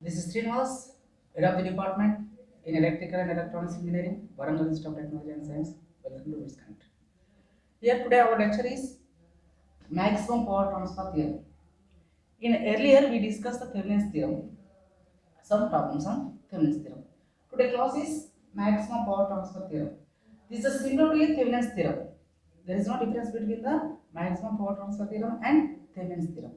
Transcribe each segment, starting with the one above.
This is Srinivas, head of the department in Electrical and Electronics Engineering, Warangal Institute of Technology and Science. Welcome to this country. Here today our lecture is maximum power transfer theorem. In earlier we discussed the Thevenin's theorem, some problems on Thevenin's theorem. Today class is maximum power transfer theorem. This is similar to a Thevenin's theorem. There is no difference between the maximum power transfer theorem and Thevenin's theorem.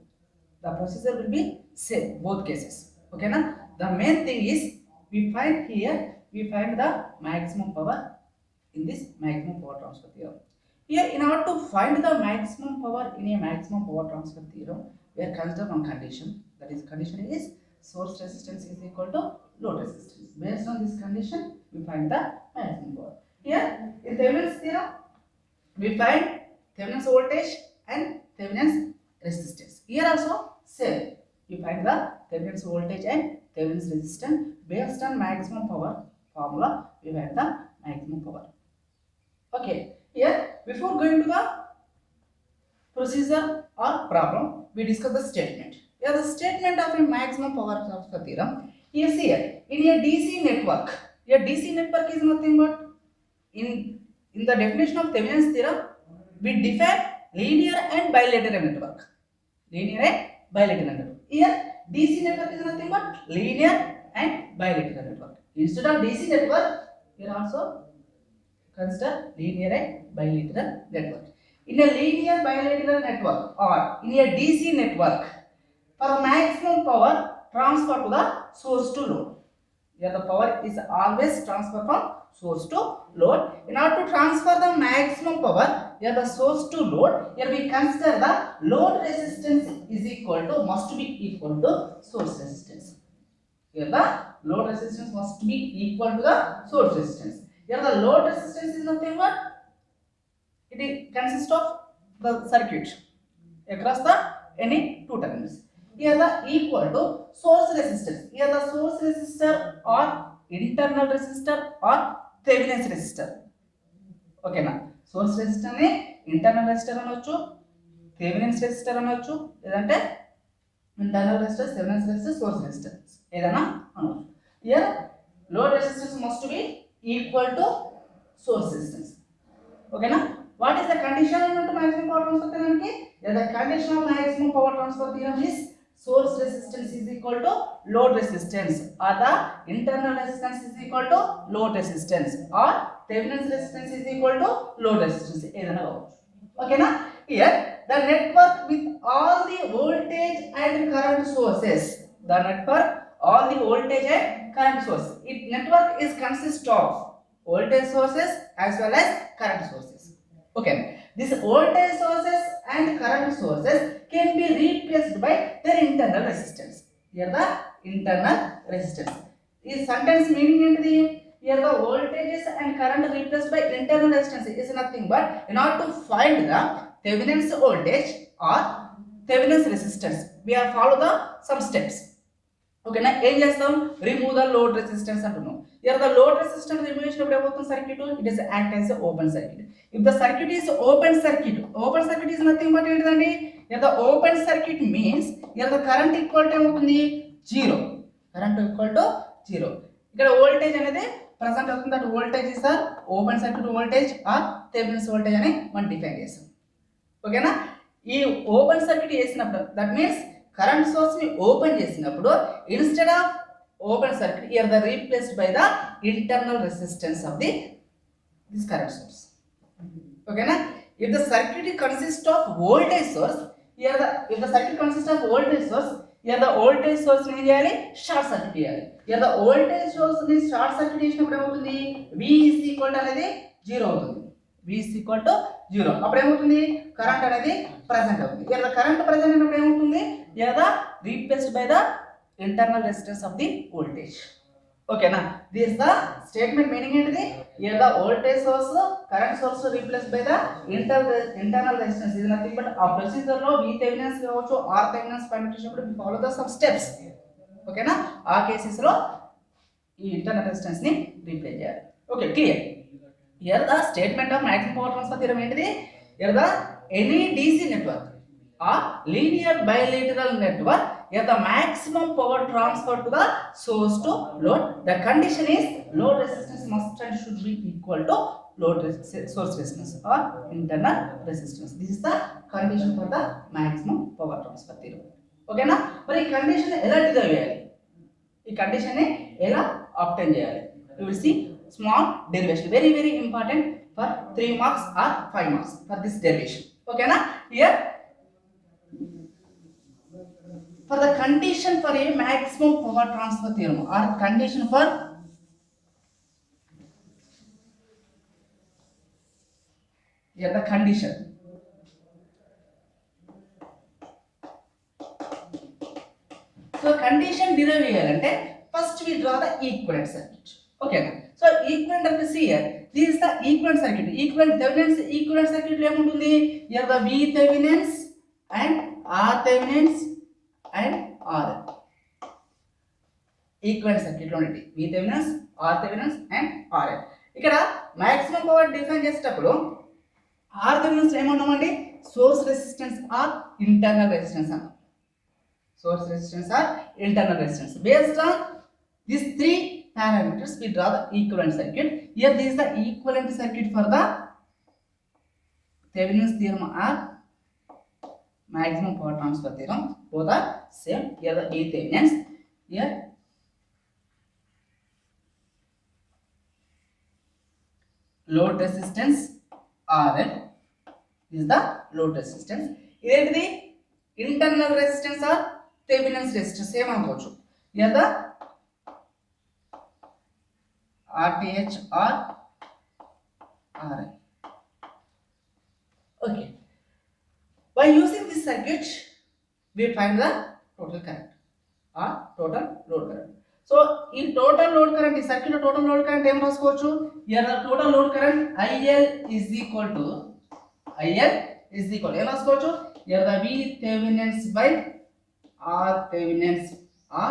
The procedure will be same both cases. Okay na? The main thing is we find the maximum power in this maximum power transfer theorem. Here, in order to find the maximum power in a maximum power transfer theorem, we are consider one condition. That is, condition is source resistance is equal to load resistance. Based on this condition, we find the maximum power. Here, in Thevenin's theorem, we find Thevenin's voltage and Thevenin's resistance. Here also same. We find the Thevenin's voltage and Thevenin's resistance based on maximum power formula. We find the maximum power. Okay. Here, before going to the procedure or problem, we discuss the statement. Here, the statement of a maximum power transfer theorem is here in a DC network. A DC network is nothing but in the definition of Thevenin's theorem, we define linear and bilateral network. Linear and bilateral network. Here, DC network is nothing but linear and bilateral network. Instead of DC network, here also consider linear and bilateral network. In a linear bilateral network or in a DC network, for maximum power transfer to the source to load. Here the power is always transfer from source to load. In order to transfer the maximum power, here the source to load, here we consider the load resistance is equal to, must be equal to source resistance. Here the load resistance must be equal to the source resistance. Here the load resistance is nothing but it consists of the circuit across the any two terminals. Here the equal to source resistance. Here the source resistor or internal resistor or Thevenin's resistor. Okay na? Source resistor ni internal resistor అనొచ్చు, Thevenin's resistor అనొచ్చు, లేదంటే internal resistance, Thevenin's resistance, source resistance ఏదైనా అనొచ్చు. Here load resistance must be equal to source resistance. Okay na? What is the condition to maximum power transfer theorem? The condition of maximum power transfer theorem is source resistance is equal to load resistance, or the internal resistance is equal to load resistance, or Thevenin's resistance is equal to load resistance. Okay na? Here the network with all the voltage and current sources. The network all the voltage and current sources. It network is consist of voltage sources as well as current sources. Okay, these voltage sources and current sources can be replaced by their internal resistance. Here the internal resistance. This sentence meaning ఏంటిది? Here the voltages and current replaced by internal resistance is nothing but in order to find the Thevenin's voltage or Thevenin's resistance, we have follow the some steps. Okay na? ఏం చేస్తాం? Remove the load resistance అంటున్నాం. Here the load resistance remove చేసినప్పుడు ఏమవుతుంది circuit? It is act as a open circuit. If the circuit is open circuit is nothing but ఏంటిదండి? Here the open circuit means here the current equal to ఏమవుతుంది? 0. Current equal to 0. ఇక్కడ voltage అనేది present అవుతుంది. That voltage is the open circuit voltage or Thevenin's voltage అని మనం define చేస్తాం. ఓకేనా? ఈ ఓపెన్ సర్క్యూట్ చేసినప్పుడు దట్ మీన్స్ కరెంట్ సోర్స్ ని ఓపెన్ చేసినప్పుడు instead of open circuit here the replaced by the internal resistance of this current source. ఓకేనా? If the circuit consist of voltage source, if the circuit consists of voltage source, here the voltage source ని ఏం చేయాలి? Short circuit చేయాలి. here the voltage source ని short circuit చేసినప్పుడు ఏమవుతుంది? V is equal to అనేది 0 అవుతుంది. V is equal to 0. అప్పుడు ఏమవుతుంది? కరెంట్ అనేది ప్రెజెంట్ అవుతుంది. here the current present అయినప్పుడు ఏమవుతుంది? here the replaced by the internal resistance of the voltage. Okay na? This is the statement meaning ఏంటిది? here the voltage source current source replaced by the internal resistance is nothing but ఆ procedure లో V Thevenin's కావచ్చు R Thevenin's find చేసినప్పుడు we follow the some steps. ఓకేనా? ఆ cases లో ఈ internal resistance ని రీప్లేస్ చేయాలి. Okay, clear. here the statement of maximum power transfer theorem ఏంటిది? here the any DC network a linear bilateral network at the maximum power transfer to the source to load. The condition is load resistance must and should be equal to source resistance or internal resistance. This is the condition for the maximum power transfer theorem. Okay na? మరి ఈ condition ఎలా derive చేయాలి, ఈ condition ని ఎలా obtain చేయాలి? You will see small derivation, very very important for 3 marks or 5 marks for this derivation. ఓకేనా? Here for the condition for a maximum power transfer theorem or condition for the condition. So condition derive cheyalante first we draw the equivalent circuit. Okay na? So equivalent అంటే see here, this is the equivalent circuit. Equivalent circuit lo em untundi, here the V Thevenins and R Thevenins and R. Equivalent circuit లో ఉండి V Thevenins, R Thevenins and R. ఇక్కడ maximum power define చేసేటప్పుడు R Thevenins ఏమన్నామండి, source resistance or internal resistance అన్నాం. Source resistance or internal resistance. Based on these three parameters, we draw the equivalent circuit. Here, this is the equivalent circuit for the Thevenin's theorem or maximum power transfer theorem. Both are same. Here, the V Thevenins. Here, load resistance RL is the load resistance. Here, the internal resistance or Thevenin's resistance same అనుకోవచ్చు. Here the RTH or RL. Okay. By using this circuit, we find the total current or total load current. So in total load current, ఈ circuit లో total load current ఏం రాసుకోవచ్చు? Here the total load current IL is equal to ఏం రాసుకోవచ్చు? Here the V Thevenins by R Thevenins or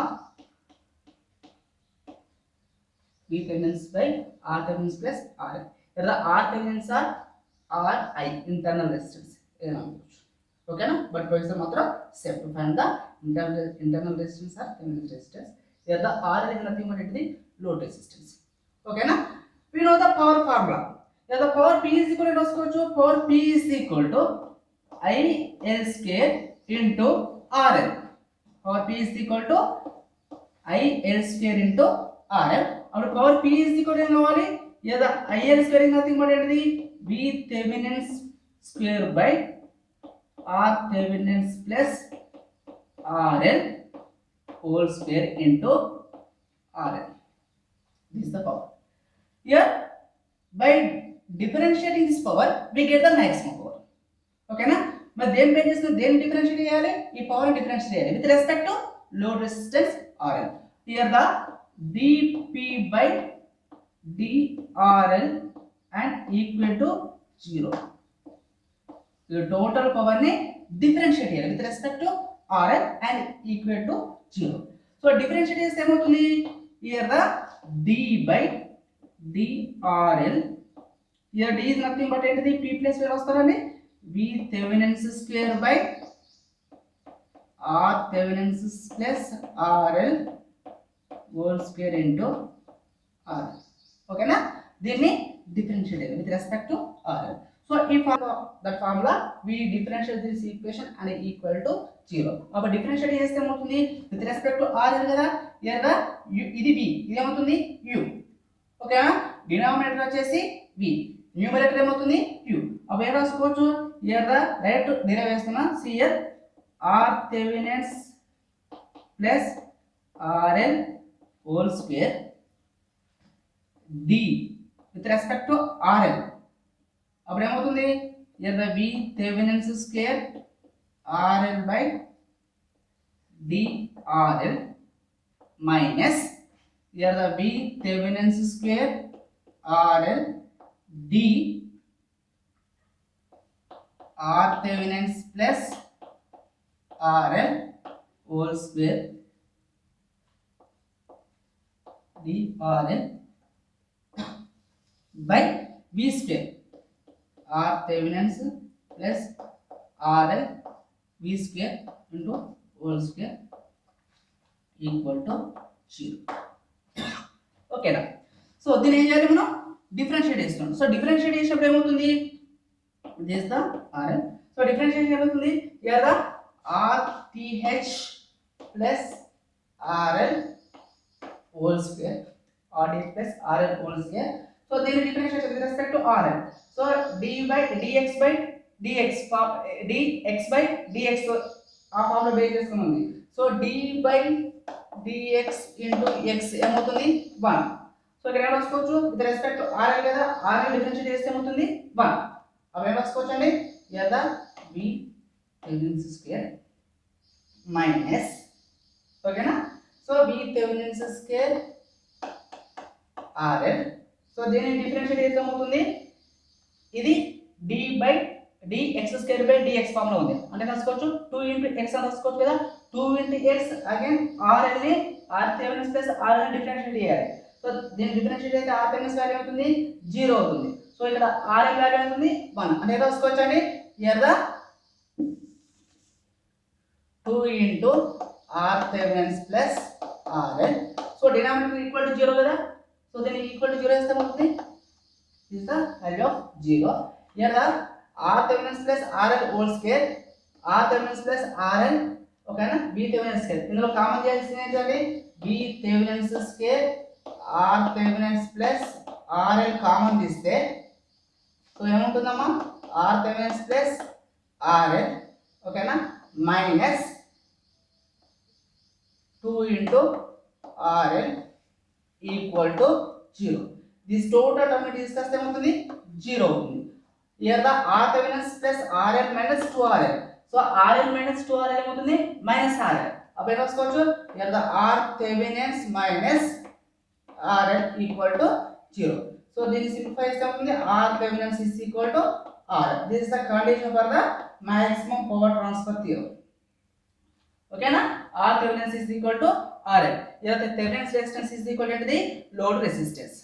V Thevenins by R Thevenins plus RL. Here the R Thevenins are RI, internal resistance. Okay na? But position matra same to find the internal resistance or Thevenins resistance. Here the RL is nothing but the load resistance. Okay na? We know the power formula. Here the power P is equal to power P is equal to IL square into RL. Power P is equal to IL square into RL. Our power P is equal to what? Here the IL square is nothing but V Thevenins square by R Thevenins plus RL whole square into RL. This is the power. Here, by differentiating this power, we get the maximum power. Okay na? మరి దేని base చేసుకుని దేని differentiate చేయాలి, ఈ power differentiate చేయాలి with respect to load resistance RL. Here the dP by dRL and equal to 0. ఈ total power ని differentiate చేయాలి with respect to RL and equal to 0. So differentiate చేస్తే ఏమవుతుంది, here the d by dRL, here d is nothing but ఏంటిది, p plus wear వస్తారండి, V Thevenins square by R Thevenins plus RL whole square into RL. Okay na? దీన్ని differentiate with respect to RL. So if that formula we differentiate this equation and equal to 0. అప్పుడు differentiate చేస్తే ఏమవుతుంది, with respect to RL కదా, here the ఇది V, ఇది ఏమవుతుంది U. Okay నా? Denominator వచ్చేసి V, న్యూమరేటర్ ఏమవుతుంది U. అప్పుడు ఏం రాసుకోవచ్చు, here the direct derive చేస్తున్నా, see here R Thevenins plus RL whole square D with respect to RL. అప్పుడు ఏమవుతుంది, here the V Thevenins square RL by dRL minus here the V Thevenins square RL D R Thevenins plus RL whole square dRL by V square R Thevenins plus RL V square into whole square equal to 0. ఓకేనా. So దీన్ని ఏం చేయాలి మనం differentiate చేస్తున్నాం. So differentiate చేసినప్పుడు ఏమవుతుంది this the RL. So differentiation ఏమవుతుంది here the RTH plus RL whole square RTH plus RL whole square. So దీని differentiation with respect to RL. So dx by dx by dx ఆ formula base చేసుకొని ఉంది. So d by dx into x ఏమవుతుంది 1. So ఇక్కడ ఏం రాసుకోవచ్చు with respect to RL కదా, RL differentiate చేస్తే ఏమవుతుంది 1. అవి ఏం రాసుకోవచ్చు అండి యదా v Thevenin స్క్వేర్ మైనస్ ఓకేనా. So v Thevenin square RL. సో దీన్ని డిఫరెన్షియేట్ చేస్తే ఏమవుతుంది ఇది d by dx స్క్వేర్ బై dx ఫామ్ లో ఉంది అంటే రాసుకోవచ్చు 2 into x అని రాసుకోవచ్చు కదా. 2 into x అగైన్ RL ని R Thevenin ప్లస్ RL ని డిఫరెన్షియేట్ చేయాలి. సో దీన్ని డిఫరెన్షియేట్ అయితే R Thevenin వాల్యూ అవుతుంది 0 అవుతుంది. సో ఇక్కడ RL వాల్యూ అవుతుంది 1 అంటే రాసుకోవచ్చు అండి here the 2 into R Thevenin plus RL. So denominator equal to 0 కదా. సో దీన్ని ఈక్వల్ టు 0 వేస్తే ఏమవుతుంది is the value of 0. Here the R Thevenin plus RL whole square R Thevenin plus RL ఓకేనా V Thevenin square ఇందులో common చేయాల్సింది ఏంటంటే V Thevenin square R Thevenin plus RL common తీస్తే so ఏమవుతుందమ్మా R Thevenin plus RL ఓకేనా minus 2 into RL equal to 0. This total term తీసుకొస్తే ఏమవుతుంది 0 అవుతుంది. Here the R Thevenin plus RL minus 2RL. So RL minus 2RL ఏమవుతుంది minus RL. అప్పుడు ఏం రాసుకోవచ్చు here the R Thevenin minus RL equal to 0. So దీన్ని simplify చేస్తే ఏమవుతుంది R Thevenin is equal to RL. This is the condition for the maximum power transfer theorem. ఓకేనా R Thevenin is equal to RL. Here the Thevenin's resistance is equal to the load resistance.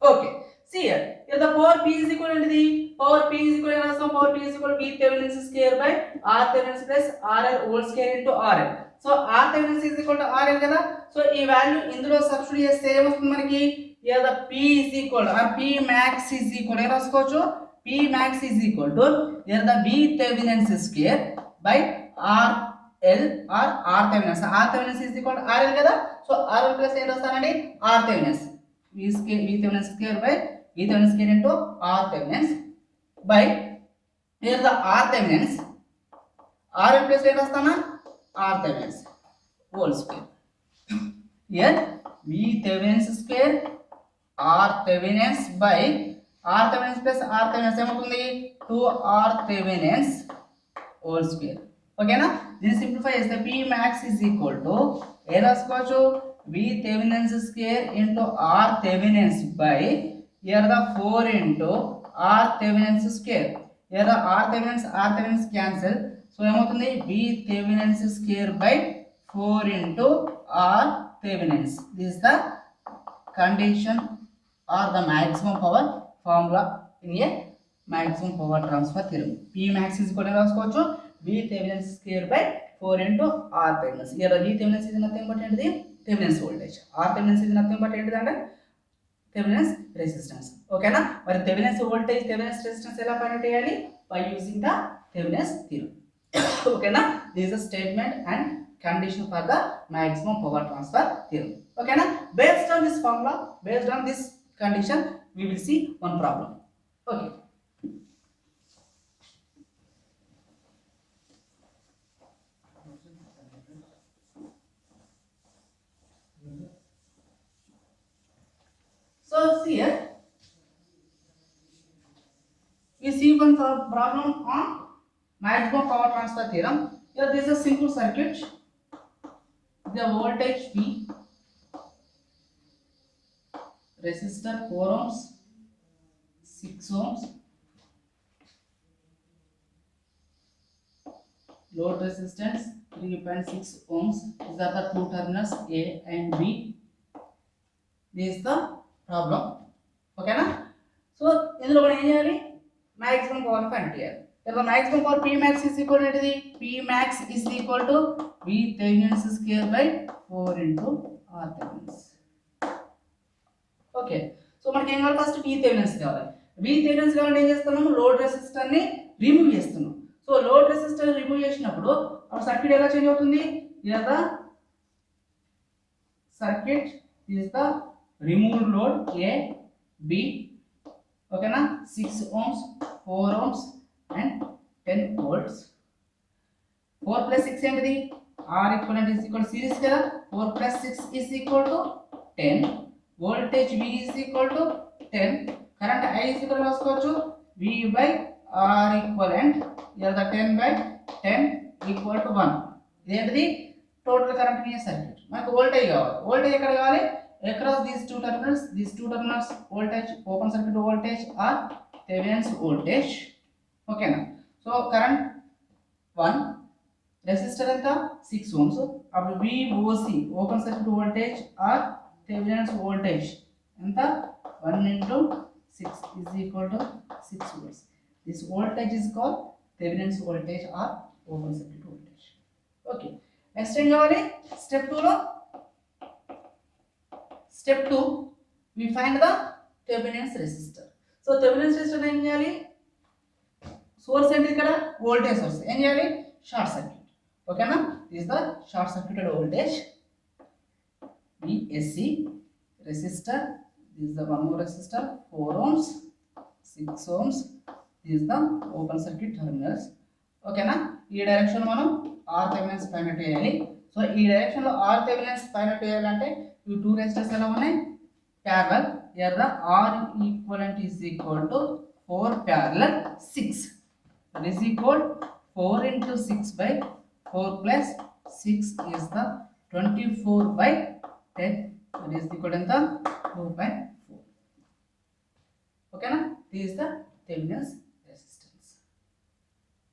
Okay. See here. Here the power P is equal to the power P is equal to power P is equal to V Thevenin square by R Thevenin plus RL whole square into RL. So R Thevenin is equal to RL కదా. So ఈ value ఇందులో substitute చేస్తే ఏమొస్తుంది మనకి here the P is equal to or P max is equal to రాసుకోవచ్చు P max is equal to here the V Thevenin square by R L or R Thevenin. So R Thevenin is equal to RL కదా. So RL plus ఏం రాస్తానండి R Thevenin V Thevenin square by V Thevenin square into R Thevenin by here the R Thevenin RL plus ఏం రాస్తానా R Thevenin whole square. Here V Thevenin square R Thevenin by R Thevenin plus R Thevenin ఏమవుతుంది 2R Thevenin whole square. ఓకేనా దీన్ని simplify చేస్తే P max is equal to ఏ రాసుకోవచ్చు V Thevenin square into R Thevenin by here the 4 into R Thevenin square. Here the R Thevenin cancel. So ఏమవుతుంది V Thevenin square by 4 into R Thevenin. This is the condition or the maximum power formula in a maximum power transfer theorem. P max is equal to రాసుకోవచ్చు V Thevenin square by 4 into R Thevenin. Here the V Thevenin is nothing but the Thevenin's voltage. R Thevenin is nothing but the Thevenin's resistance. Okay na? But Thevenin's voltage, Thevenin's resistance ఎలా find చేయాలి by using the Thevenin's theorem. Okay na? This is a statement and condition for the maximum power transfer theorem. Okay na? Based on this formula, based on this condition, we will see one problem. Okay. So here we see one problem on maximum power transfer theorem. Here this is a simple circuit. The voltage V, resistor 4 ohms, 6 ohms, load resistance 3.6 ohms. These are the two terminals A and B. This is the problem. Okay na? So ఇందులో మనం ఏం చేయాలి maximum power find చేయాలి. Here the maximum power P max is equal to P max is equal to V Thevenin's square by 4 into R Thevenin's. Okay. So మనకి ఏం కావాలి first V Thevenin's కావాలి. V Thevenin's కావాలంటే ఏం చేస్తున్నాము load resistor ని remove చేస్తున్నాం. So load resistor remove చేసినప్పుడు ఆ సర్క్యూట్ ఎలా చేంజ్ అవుతుంది? Here the circuit is the removed load A, B, okay na 6 ohms, 4 ohms and 10 volts. 4 plus 6 ఏంటిది? R equivalent is equal to series కదా 4 plus 6 is equal to 10. Voltage V is equal to 10. Current I is equal to రాసుకోవచ్చు V by R equivalent. Here the 10 by 10 equal to 1. ఇదేంటిది total current near circuit. మనకు voltage కావాలి. Voltage ఎక్కడ కావాలి? Across these two terminals voltage open circuit voltage or Thevenin's voltage. Okay na. So current 1 resistor ఎంత 6 ohms. అప్పుడు VOC open circuit voltage or Thevenin's voltage ఎంత 1 into 6 is equal to 6 volts. This voltage is called Thevenin's voltage or open circuit voltage. Okay. Next ఏం కావాలి? Step 2 లో Step 2, we find the Thevenin's resistor. So Thevenin's resistor ఏం చేయాలి? Source ఏంటి ఇక్కడ? Voltage source. ఏం చేయాలి? Short circuit. ఓకేనా? This is the short circuited voltage. VSC resistor. This is the one more resistor 4 ohms, 6 ohms. This is the open circuit terminals. ఓకేనా? ఈ direction మనం R Thevenin's ఫైండ్ అవుట్ చేయాలి. So ఈ direction లో R Thevenin's find out చేయాలంటే ఈ two resistors ఎలా ఉన్నాయి parallel. Here the R equivalent is equal to 4 parallel 6. That is equal 4 into 6 by 4 plus 6 is the 24 by 10. That is equal to the 2 by 4. Okay na? This is the Thevenin's resistance.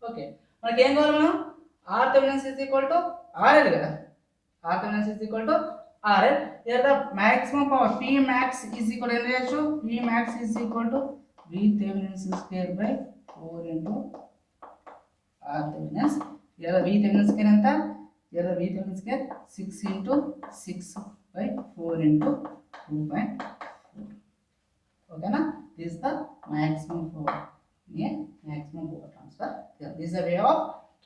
Okay. మనకి ఏం కావాలి మనం R Thevenin's is equal to RL కదా. R Thevenin's is equal to RL. Here the maximum power P max is equal to P max is equal to V Thevenin's square by 4 into R Thevenin's. Here the V Thevenin's square ఎంత? Here the V Thevenin's square 6 into 6 by 4 into 2 by 4. Okay na? This is the maximum power. Yeah, maximum power transfer. Yeah, this is a way of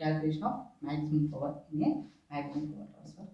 calculation of maximum power in a maximum power transfer.